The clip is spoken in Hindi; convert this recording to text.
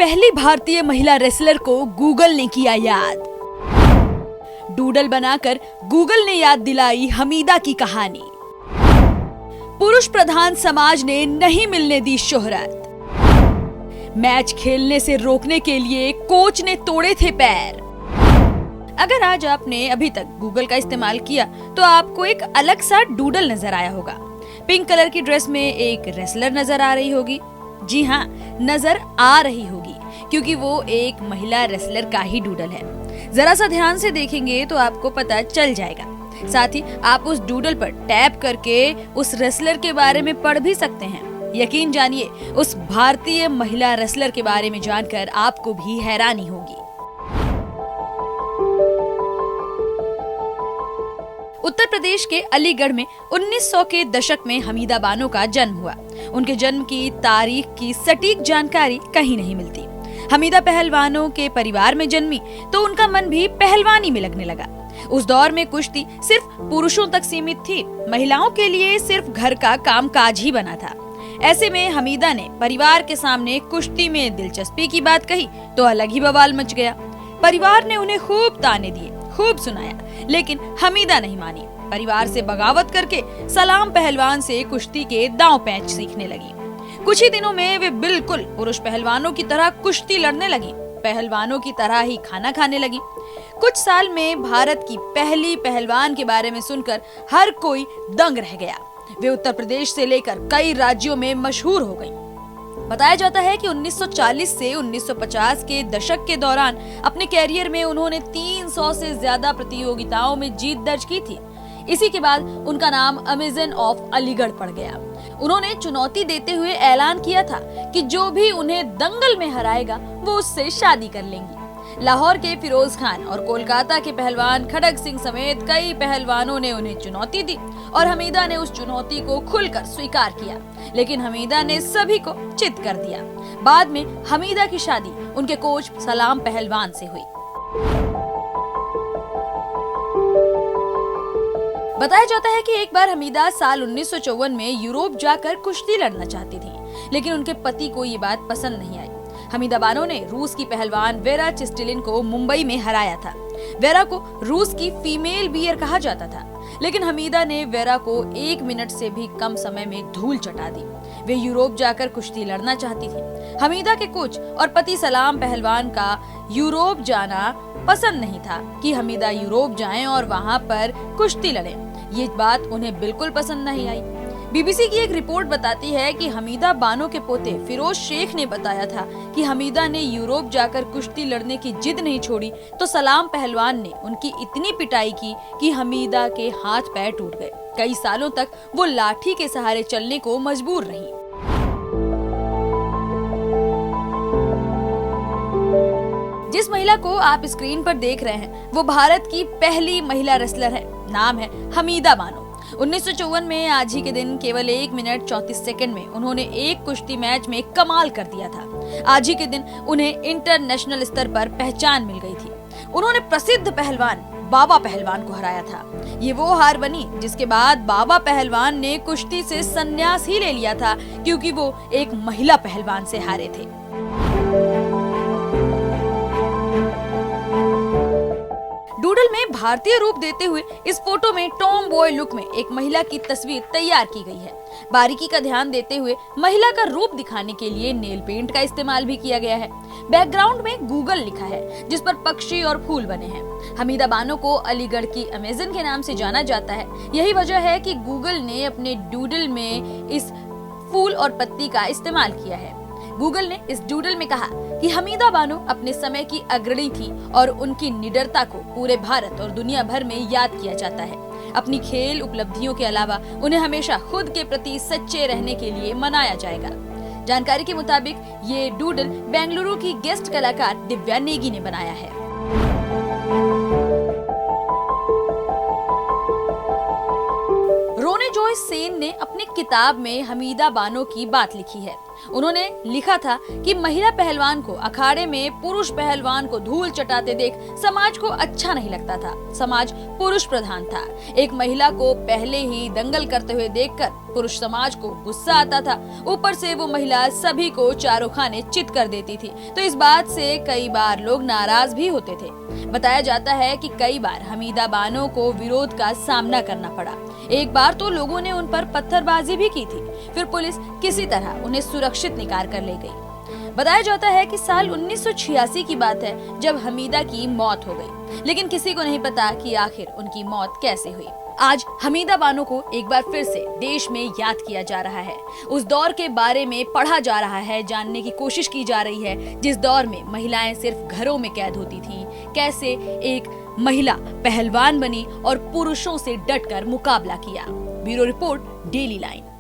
पहली भारतीय महिला रेसलर को गूगल ने किया याद। डूडल बनाकर गूगल ने याद दिलाई हमीदा की कहानी। पुरुष प्रधान समाज ने नहीं मिलने दी शोहरत। मैच खेलने से रोकने के लिए कोच ने तोड़े थे पैर। अगर आज आपने अभी तक गूगल का इस्तेमाल किया तो आपको एक अलग सा डूडल नजर आया होगा। पिंक कलर की ड्रेस में एक रेसलर नजर आ रही होगी। जी हाँ, नजर आ रही होगी, क्योंकि वो एक महिला रेसलर का ही डूडल है। जरा सा ध्यान से देखेंगे तो आपको पता चल जाएगा। साथ ही आप उस डूडल पर टैप करके उस रेसलर के बारे में पढ़ भी सकते हैं। यकीन जानिए, उस भारतीय महिला रेसलर के बारे में जानकर आपको भी हैरानी होगी। उत्तर प्रदेश के अलीगढ़ में 1900 के दशक में हमीदा बानो का जन्म हुआ। उनके जन्म की तारीख की सटीक जानकारी कहीं नहीं मिलती। हमीदा पहलवानों के परिवार में जन्मी तो उनका मन भी पहलवानी में लगने लगा। उस दौर में कुश्ती सिर्फ पुरुषों तक सीमित थी, महिलाओं के लिए सिर्फ घर का कामकाज ही बना था। ऐसे में हमीदा ने परिवार के सामने कुश्ती में दिलचस्पी की बात कही तो अलग ही बवाल मच गया। परिवार ने उन्हें खूब ताने दिए, खूब सुनाया, लेकिन हमीदा नहीं मानी। परिवार से बगावत करके सलाम पहलवान से कुश्ती के दांव पैंच सीखने लगी। कुछ ही दिनों में वे बिल्कुल पुरुष पहलवानों की तरह कुश्ती लड़ने लगी, पहलवानों की तरह ही खाना खाने लगी। कुछ साल में भारत की पहली पहलवान के बारे में सुनकर हर कोई दंग रह गया। वे उत्तर प्रदेश से लेकर कई राज्यों में मशहूर हो गईं। बताया जाता है कि 1940 से 1950 के दशक के दौरान अपने कैरियर में उन्होंने 300 से ज्यादा प्रतियोगिताओं में जीत दर्ज की थी। इसी के बाद उनका नाम अमेजन ऑफ अलीगढ़ पड़ गया। उन्होंने चुनौती देते हुए ऐलान किया था कि जो भी उन्हें दंगल में हराएगा वो उससे शादी कर लेंगी। लाहौर के फिरोज खान और कोलकाता के पहलवान खड़ग सिंह समेत कई पहलवानों ने उन्हें चुनौती दी और हमीदा ने उस चुनौती को खुलकर स्वीकार किया, लेकिन हमीदा ने सभी को चित कर दिया। बाद में हमीदा की शादी उनके कोच सलाम पहलवान से हुई। बताया जाता है कि एक बार हमीदा साल 1954 में यूरोप जाकर कुश्ती लड़ना चाहती थी, लेकिन उनके पति को ये बात पसंद नहीं आई। हमीदा बानो ने रूस की पहलवान वेरा चिस्टिलिन को मुंबई में हराया था। वेरा को रूस की फीमेल बियर कहा जाता था, लेकिन हमीदा ने वेरा को 1 मिनट से भी कम समय में धूल चटा दी। वे यूरोप जाकर कुश्ती लड़ना चाहती थी। हमीदा के कोच और पति सलाम पहलवान का यूरोप जाना पसंद नहीं था कि हमीदा यूरोप जाएं और वहां पर कुश्ती लड़ें। ये बात उन्हें बिल्कुल पसंद नहीं आई। बीबीसी की एक रिपोर्ट बताती है कि हमीदा बानो के पोते फिरोज शेख ने बताया था कि हमीदा ने यूरोप जाकर कुश्ती लड़ने की जिद नहीं छोड़ी तो सलाम पहलवान ने उनकी इतनी पिटाई की कि हमीदा के हाथ पैर टूट गए। कई सालों तक वो लाठी के सहारे चलने को मजबूर रही। जिस महिला को आप स्क्रीन पर देख रहे हैं वो भारत की पहली महिला रेसलर है। नाम है हमीदा बानो। 1954 में आज ही के दिन केवल 1 मिनट 34 सेकंड में उन्होंने एक कुश्ती मैच में कमाल कर दिया था। आज ही के दिन उन्हें इंटरनेशनल स्तर पर पहचान मिल गई थी। उन्होंने प्रसिद्ध पहलवान बाबा पहलवान को हराया था। ये वो हार बनी जिसके बाद बाबा पहलवान ने कुश्ती से संन्यास ही ले लिया था, क्योंकि वो एक महिला पहलवान से हारे थे। डूडल में भारतीय रूप देते हुए इस फोटो में टॉम बॉय लुक में एक महिला की तस्वीर तैयार की गई है। बारीकी का ध्यान देते हुए महिला का रूप दिखाने के लिए नेल पेंट का इस्तेमाल भी किया गया है। बैकग्राउंड में गूगल लिखा है, जिस पर पक्षी और फूल बने हैं। हमीदा बानो को अलीगढ़ की अमेजन के नाम से जाना जाता है। यही वजह है कि गूगल ने अपने डूडल में इस फूल और पत्ती का इस्तेमाल किया है। गूगल ने इस डूडल में कहा कि हमीदा बानो अपने समय की अग्रणी थी और उनकी निडरता को पूरे भारत और दुनिया भर में याद किया जाता है। अपनी खेल उपलब्धियों के अलावा उन्हें हमेशा खुद के प्रति सच्चे रहने के लिए मनाया जाएगा। जानकारी के मुताबिक ये डूडल बेंगलुरु की गेस्ट कलाकार दिव्या नेगी ने बनाया है। रोने जॉय सेन ने अपनी किताब में हमीदा बानो की बात लिखी है। उन्होंने लिखा था कि महिला पहलवान को अखाड़े में पुरुष पहलवान को धूल चटाते देख समाज को अच्छा नहीं लगता था। समाज पुरुष प्रधान था। एक महिला को पहले ही दंगल करते हुए देखकर पुरुष समाज को गुस्सा आता था। ऊपर से वो महिला सभी को चारों खाने चित कर देती थी, तो इस बात से कई बार लोग नाराज भी होते थे। बताया जाता है कि कई बार हमीदा बानो को विरोध का सामना करना पड़ा। एक बार तो लोगों ने उन पर पत्थरबाजी भी की थी। फिर पुलिस किसी तरह उन्हें सुरक्षित निकाल कर ले गई। बताया जाता है कि साल 1986 की बात है जब हमीदा की मौत हो गई, लेकिन किसी को नहीं पता कि आखिर उनकी मौत कैसे हुई। आज हमीदा बानो को एक बार फिर से देश में याद किया जा रहा है। उस दौर के बारे में पढ़ा जा रहा है, जानने की कोशिश की जा रही है जिस दौर में महिलाएं सिर्फ घरों में कैद होती थीं। कैसे एक महिला पहलवान बनी और पुरुषों से डटकर मुकाबला किया। Bureau report, daily line.